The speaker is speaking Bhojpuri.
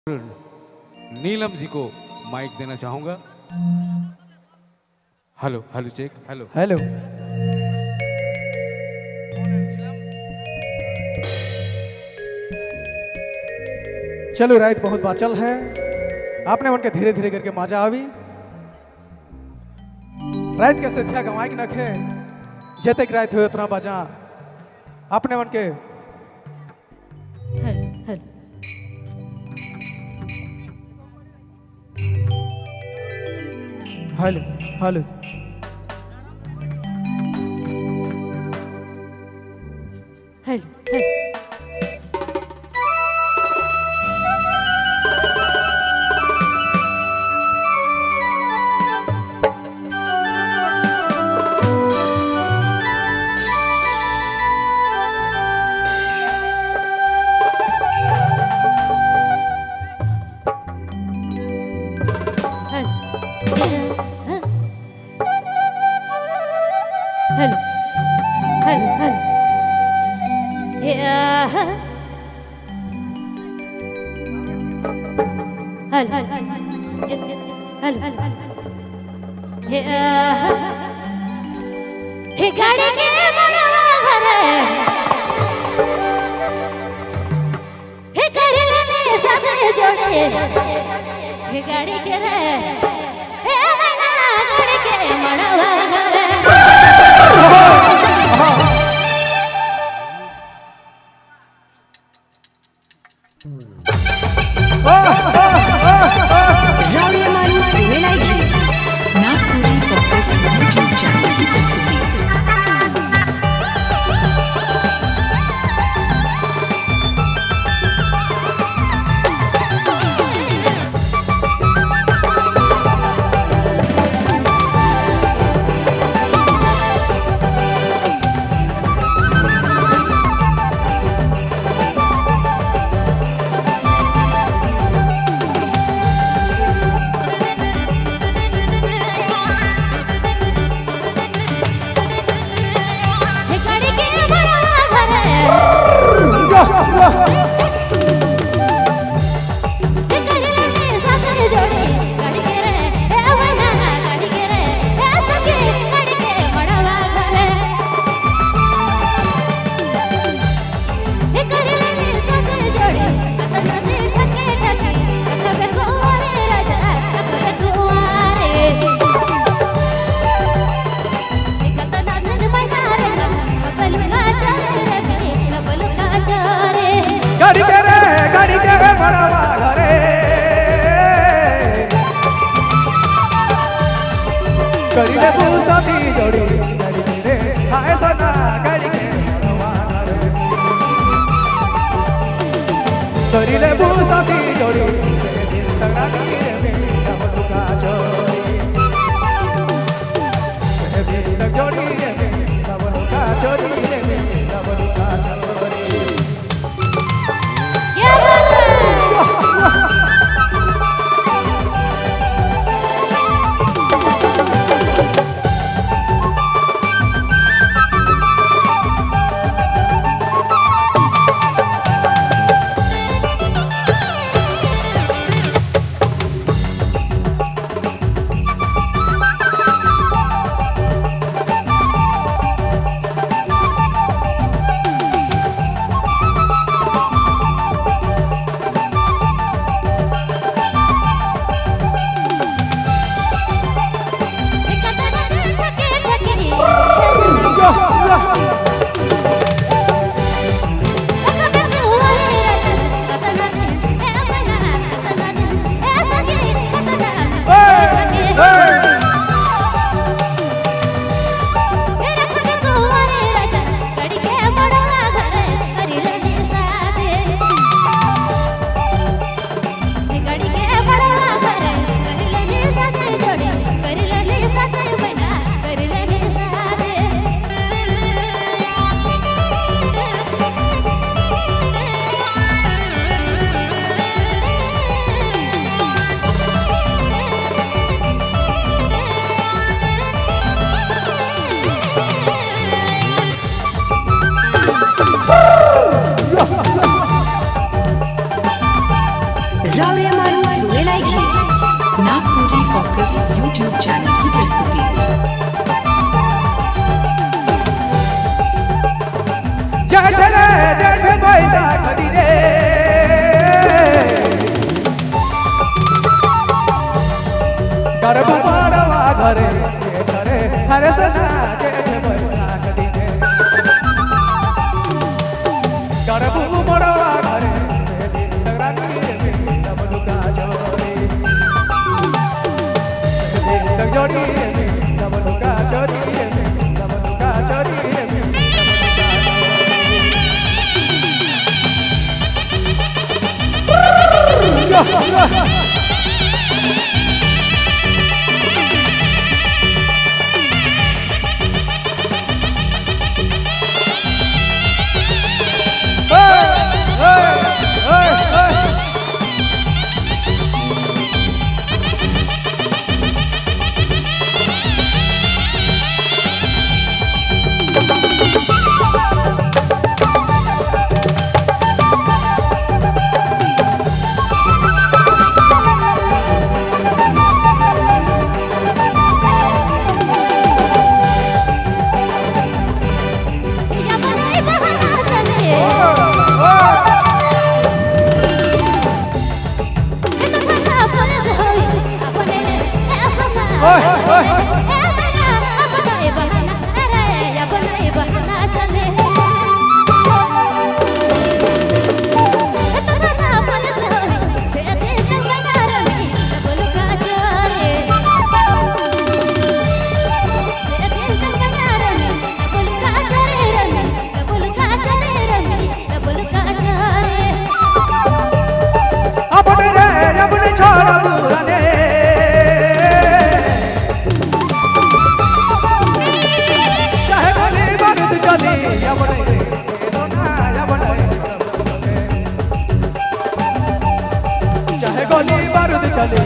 नीलम जी को माइक देना चाहूंगा। Hello hello check hello hello. चलो रात बहुत बाचल है, आपने मन के धीरे धीरे करके मजा आवी। रात के सेथिया गवाई के नखे जेते रात हो उतना बजा आपने मन के hello hello hello hello hello hello hello hello hello hello हे गाड़ी के मनवा घरे हे करले साथे जोड़े हे गाड़ी के रे हे मैना गाड़ी के मनवा घरे राउडी हमारी सुने लायकी नागपुरी फोकस यूट्यूब चैनल की प्रस्तुति। हे गाड़ी के मनवा घरे हे करले साथे जोड़े गाड़ी के रे हे मैना गाड़ी के रे हे सखी गाड़ी के मनवा घरे हे करले साथे जोड़े कतने ठके ठके ठके गोरे राजा ठके कुआरे कतना दिन मैना रे बलुका चारे रे बलुका चारे गाड़ी के मरवा घरे करी ले पूसाती जोड़ी गाड़ी के रे हाय सना गाड़ी के मरवा घरे करी ले पूसाती जोड़ी तगड़ा की रे बलुका जोड़ी से भी जोड़ी रे बलुका जोड़ी रे बलुका जोड़ी। क्या बात है शौर्यमान सुनेलाई घी नागपुरी फोकस यूट्यूब चैनल की प्रस्तुति। जेठ रे जेठ बैसाख दिने गर्भ बड़वा घरे जेठ रे हरे सना जेठ बैसाख दिने गर्भ बड़वा घरे से दिन तक रानी रे डबलुका चोरी से दिन तक जोड़ी रे डबलुका चोरी रे डबलुका चोरी रे चाहे गोली बारूद चले